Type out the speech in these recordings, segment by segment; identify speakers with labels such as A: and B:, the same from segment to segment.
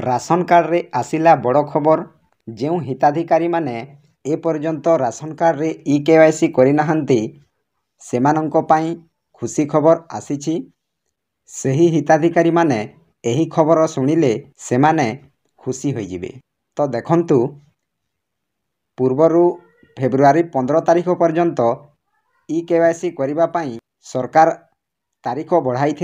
A: Ration card रे आसिला बड़ खबर। जो हिताधिकारी माने ए पर्यंत राशन कार्ड रे ई-केवाईसी करि नाहंती सेमानंको पाई खुशी खबर आसीछि। सही हिताधिकारी माने एही खबर सुनिले सेमाने खुशी होई जिवे। तो देखंतु पूर्वरु फेब्रुआरी 15 तारिख पर्यंत ई-केवाईसी करिबा पाई सरकार तारीख बढ़ाई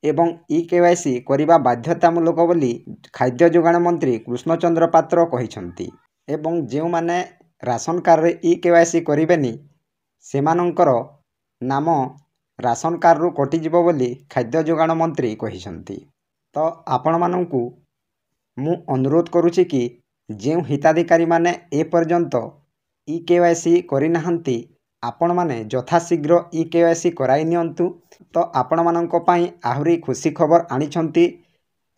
A: एवं ई-केवाईसी करिबा बाध्यतामूलक बोली खाद्य जोगाण मंत्री कृष्णचंद्र पात्र कहिसंती। एवं जेउ माने राशन कार्ड रे ई-केवाईसी करिबेनी सेमानंकर नाम राशन कार्ड रु कटि जिवो बोली खाद्य जोगाण मंत्री कहिसंती। तो आपण मानंकु मु अनुरोध करूछि कि जेउ हिताधिकारी माने ए पर्यंत ई-केवाईसी करि नाहंती आपण माने यथाशीघ्र ई-केवाईसी कराई नियंतु। तो आपण मानंको पाई आहुरी खुशी खबर आनिछंती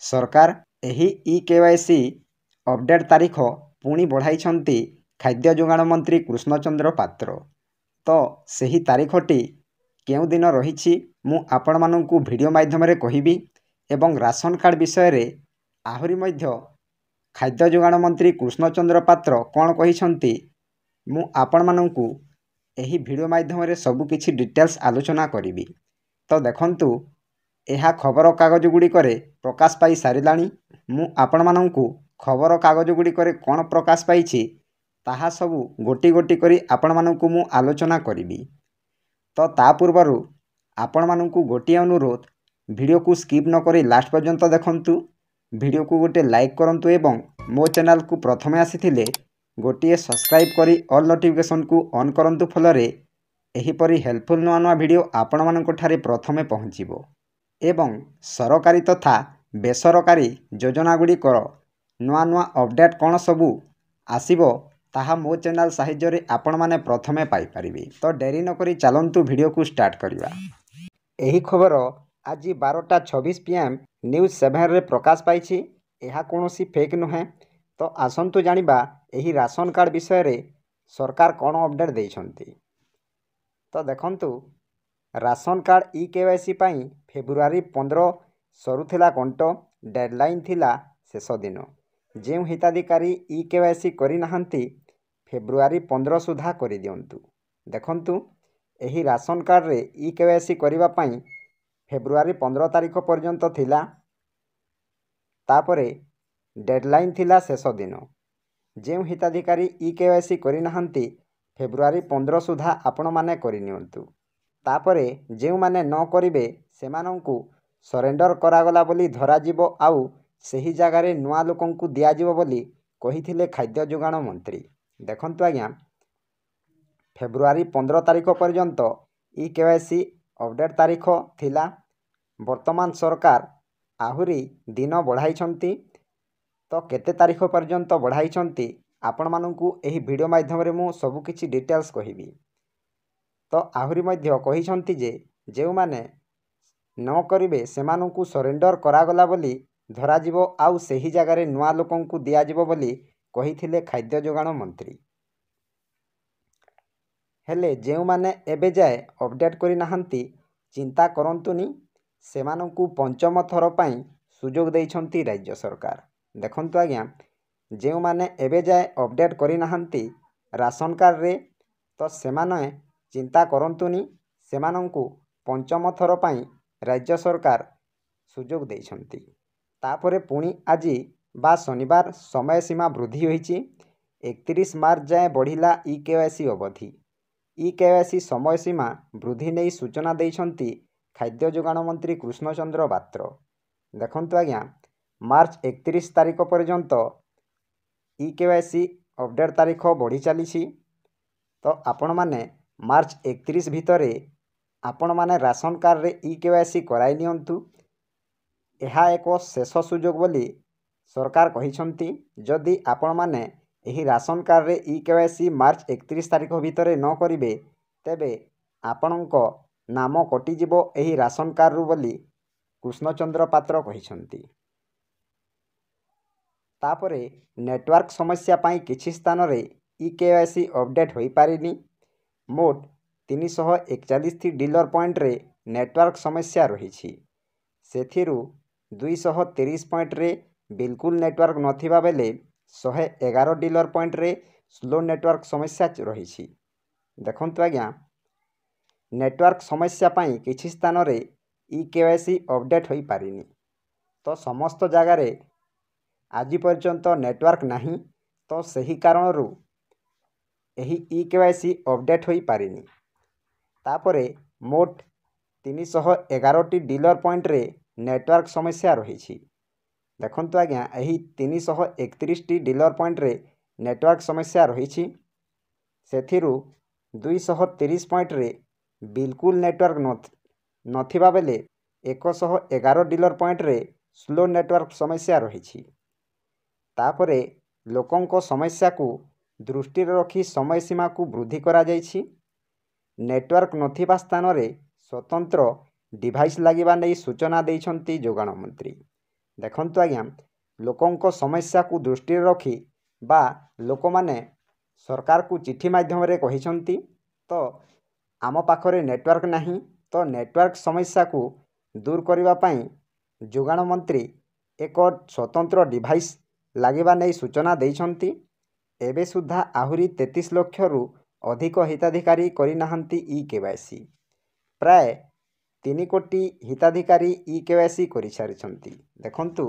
A: सरकार। एही ई-केवाईसी अपडेट तारीख पुणी बढ़ाई खाद्य जोगाण मंत्री कृष्णचंद्र पात्र। तो सही तारीखटी केउ दिन रहिछि मु आपण मानंकु वीडियो माध्यम रे कहिबी। एवं राशन कार्ड विषय रे आहुरी मध्य खाद्य जोगाण मंत्री कृष्णचंद्र पात्र कोन कहिसंती मु आपण मानंकु एही वीडियो माध्यम रे सब किछि डिटेल्स आलोचना करिबी। तो देखंतु एहा खबर कागज गुडी करे प्रकाश पाई सारिलाणी। मु आपण मानंकु खबर कागज गुडी करे कोन प्रकाश पाइछि ताहा सब गोटी गोटी करी आपण मानंकु मु आलोचना करिबी। तो ता पूर्वरु आपण मानंकु गोटी अनुरोध वीडियो को स्किप न करी लास्ट पर्यंत देखंतु। वीडियो को गोटे लाइक करंतु एवं मो चैनल को प्रथमे आसीथिले गोटिए सब्सक्राइब करी ऑल नोटिफिकेशन को ऑन करंतु। फलरे एहीपरि हेल्पफुल नुआ नुआ वीडियो आपण मानंको ठारे प्रथमे पहुँचीबो। एवं सरकारी तथा बेसरकारी योजना गुड़िकर नुआ नुआ अपडेट कौन सबू आसीबो ताहा मो चैनल साहाय्य रे आपण माने प्रथमे पाई परिबे। तो डेरी न करी चलंतु वीडियो को स्टार्ट करिबा। एही खबर आज 12:26 PM न्यूज 7 रे प्रकाश पाइछि। एहा कोनोसी फेक नुहे। तो आसंतु जानिबा एही राशन कार्ड विषय रे सरकार कौन अपडेट देइछंती। तो देखंतु राशन कार्ड ई-केवाईसी पाई फेब्रुआरी 15 सरुथिला कंट डेडलाइन थिला शेष दिन। जेउ हिताधिकारी ई-केवाईसी करि नाहंती फेब्रुआरी 15 सुधा करि दियंतु। देखंतु एही राशन कार्ड रे ई-केवाईसी करिबा पाई फेब्रुआरी 15 तारिख पर्यंत थिला। तापरे डेडलाइन थिला शेष दिन। जेउ हिताधिकारी ई-केवाईसी करि नाहंती फेब्रुआरी 15 सुधा आपण माने करि नियंतु। तापरे जेउ माने न करिवे सेमानंकु सरेंडर करागला बोली धरा जिवो आउ सही जगह रे नुआ लोकंकु दिया जिवो बोली कहिथिले खाद्य जोगाण मंत्री। देखंतु आज्ञा फेब्रुआरी 15 तारिख पर्यंत ई-केवाईसी अपडेट तारीख थिला। वर्तमान सरकार आहुरी दिन बढ़ाई। तो केते तारीख पर्यंत बढ़ाई आपण मानंकु एही वीडियो माध्यम रे मु सब किछि डिटेल्स कहिबी। तो आहुरी मध्य कहिसंती जे जेउ माने न करिवे सेमानंकु सरेंडर करागला बोली धरा जिवो आउ सही जगह रे नुआ लोकंकु दिया जिवो बोली कहिथिले खाद्य जोगाण मंत्री। हेले जेउ माने एबे जाए अपडेट करि नाहंती चिंता करंतुनी सेमानंकु पंचम थर पाई सुजोग देइछंती राज्य सरकार। देखंतु आज्ञा जेउ माने एबे जाए अपडेट करि नाहंती राशन कार्ड रे तो सेमाने चिंता करंतुनी सेमानंकु पंचम थर पाई राज्य सरकार सुजोग देइछंती। तापरे पुणी आज बा शनिवार समय सीमा वृद्धि होईची। 31 मार्च जाए बढ़िला ई-केवाईसी अवधि। ई-केवाईसी समय सीमा वृद्धि नहीं सूचना देइछंती खाद्य जोगाण मंत्री कृष्णचंद्र पात्र। देखंतु आज्ञा मार्च 31 तारिख पर्यंत ई-केवाईसी अपडेट तारीख बढ़ी चलीछि। तो आपण माने मार्च 31 भितरे आपण माने राशन कार्ड रे ई-केवाईसी कराई नियंतु। एहा एक शेष सुजोग बोली सरकार कहिसंती। जदि आपण माने एही राशन कार्ड रे ई-केवाईसी मार्च 31 तारिख भितरे न करिवे तेबे आपणको नाम कटि जिवो एही राशन कार्ड रु बोली कृष्णचंद्र पात्र कहिसंती। तापरे नेटवर्क समस्या पाई किछि स्थान रे ई-केवाईसी अपडेट होई पारिनी। मोट 341 डीलर पॉइंट रे नेटवर्क समस्या रही। सेथिरु 230 पॉइंट रे बिल्कुल नेटवर्क नथिबा बेले 111 डीलर पॉइंट रे स्लो नेटवर्क समस्या रही। देखंतु आज्ञा नेटवर्क समस्या पाई किछि स्थान रे ई-केवाईसी अपडेट होई पारिनी। तो समस्त जगार आज पर्यंत नेटवर्क नहीं, तो सही कारणरू एही ई-केवाईसी अपडेट होई पारिनी। तापरे मोट 311 डीलर पॉइंट रे नेटवर्क समस्या रही। देखंतु आज्ञा एही 331 डीलर पॉइंट रे नेटवर्क समस्या रही। सेथिरु 230 पॉइंट रे बिल्कुल नेटवर्क नथिबा बेले 111 डीलर पॉइंट रे स्लो नेटवर्क समस्या रही। तापरे लोकंको समस्या को दृष्टि रखी समय सीमा को वृद्धि करा जायछि। नेटवर्क नथिबा स्थान रे स्वतंत्र डिवाइस लागिबा नै सूचना दैछंती जोगाण मंत्री। देखंतु आज्ञा लोकंको समस्या को दृष्टि रखी बा लोक माने सरकार को चिठी माध्यम रे कहिछंती, तो आम पाखरे नेटवर्क नहीं, तो नेटवर्क समस्या को दूर करिबा पई जोगाण मंत्री एक स्वतंत्र डिवाइस लागिबा नै सूचना दैछंती। एबे सुधा आहुरी 33 लाख रु अधिक हिताधिकारी करिनाहांती ई-केवाईसी। प्राय 3 कोटी हिताधिकारी ई-केवाईसी करि सारिछंती। देखंतु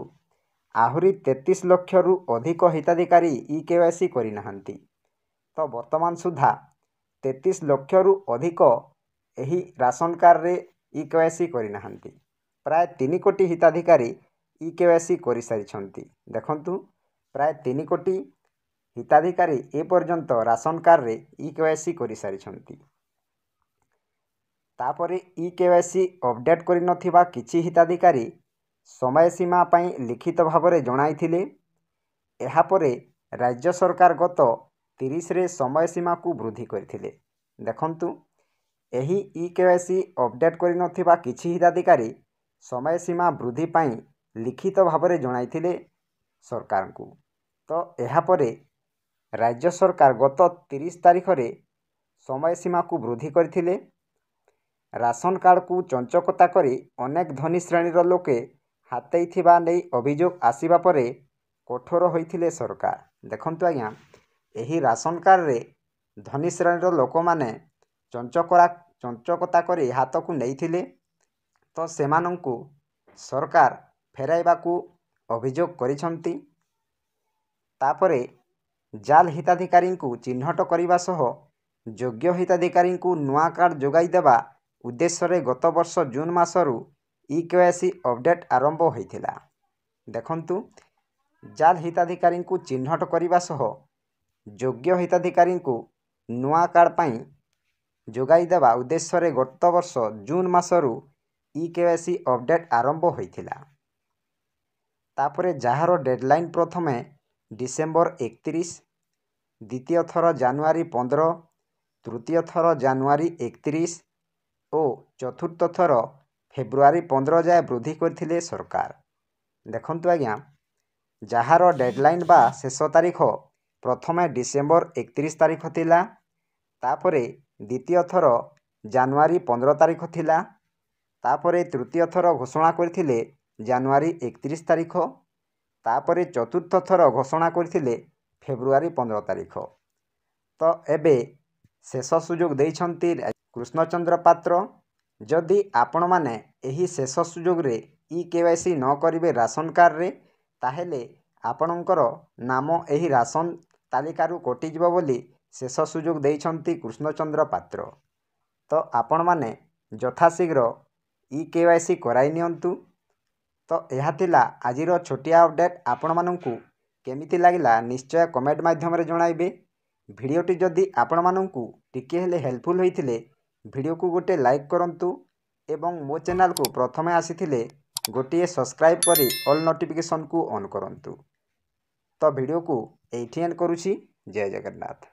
A: आहुरी 33 लाख रु अधिक हिताधिकारी ई-केवाईसी करिनाहांती। तो वर्तमान सुधा 33 लाख रु अधिक एही राशन कार्ड रे ई-केवाईसी करिनाहांती। प्राय 3 कोटी हिताधिकारी ई-केवाईसी करि सारिछंती। देखंतु प्राय 3 कोटी हिताधिकारी ए पर्यंत राशन कार्ड रे ई-केवाईसी करि सारिछंती। तापरे ई-केवाईसी अपडेट करि नथिबा किछि हिताधिकारी समय सीमा पई लिखित भाव रे जणाइथिले। एहा परे राज्य सरकार गत 30 रे समय सीमा को वृद्धि करथिले। देखंतु एही ई-केवाईसी अपडेट करि नथिबा किछि हिताधिकारी समय सीमा वृद्धि पई लिखित भाव रे जणाइथिले सरकार को। तो एहा परे राज्य सरकार गत 30 तारीख रे समय सीमा को वृद्धि करथिले। राशन कार्ड को चंचकता करी अनेक धनी श्रेणीर लोके हातेइथिबा नै अभियोग आसिबा परे कठोर होइथिले सरकार। देखंतु आज्ञा एही राशन कार्ड रे धनी श्रेणीर लोक माने चंचकता करी हाथ को नैथिले, तो सेमानंकु सरकार फेराइबा को अभियोग करिसंती। तापरे जाल हिताधिकारी को चिन्हट करने सह योग्य हिताधिकारी को नुआ कार्ड जोगाई देवा उद्देश्य रे गत वर्ष जून मासरू ई-केवाईसी अपडेट आरंभ होइथिला। देखंतु जाल हिताधिकारी को चिन्हट करने सह योग्य हिताधिकारी को नुआ कार्ड पाई जोगाई देवा उद्देश्य रे गत वर्ष जून मासरू ई-केवाईसी अपडेट आरंभ होइथिला। तापरे जहार डेडलाइन प्रथमे डिसेम्बर 31, द्वितीय थर जानुआरी 15, तृतीय थर जानुआरी 31 और चतुर्थ थर फेब्रुआरी 15 जाए वृद्धि करथिले सरकार। देखंतु आज्ञा जहार डेडलाइन बा शेष तारीख प्रथमे डिसेम्बर 31 तारीख थिला, तापरे द्वितीय थर जानुआरी 15 तारीख थिला, तापरे तृतीय थर घोषणा करथिले जानुआरी 31 तारीख, तापरे चतुर्थ थर घोषणा करथिले फेब्रुआरी 15 तारीख। तो एबे शेष सुजोग देइछंती कृष्णचंद्र पात्र। जदि आपण माने एही शेष सुजोग रे ई-केवाईसी न करिवे राशन कार्ड रे, ताहेले आपणकर नाम एही राशन तालिकारु कटिजिबो बोली शेष सुजोग देइछंती कृष्णचंद्र पात्र। तो आपण माने यथाशीघ्र ई-केवाईसी कराई नियंतु। तो यह थिला आजिर छोटिया अपडेट। आपण मानंकु केमिति लागिला निश्चय कमेंट माध्यम रे जणाइबे। भिडियोटी जदि आपण मानंकु टिके हेले हेल्पफुल होइथिले भिडियो को गोटे लाइक करंतु एवं मो चैनल को प्रथमे आसीथिले गोटे सब्सक्राइब करी ऑल नोटिफिकेशन को ऑन करंतु। तो भिडियो को एठी एंड करूछि। जय जगन्नाथ।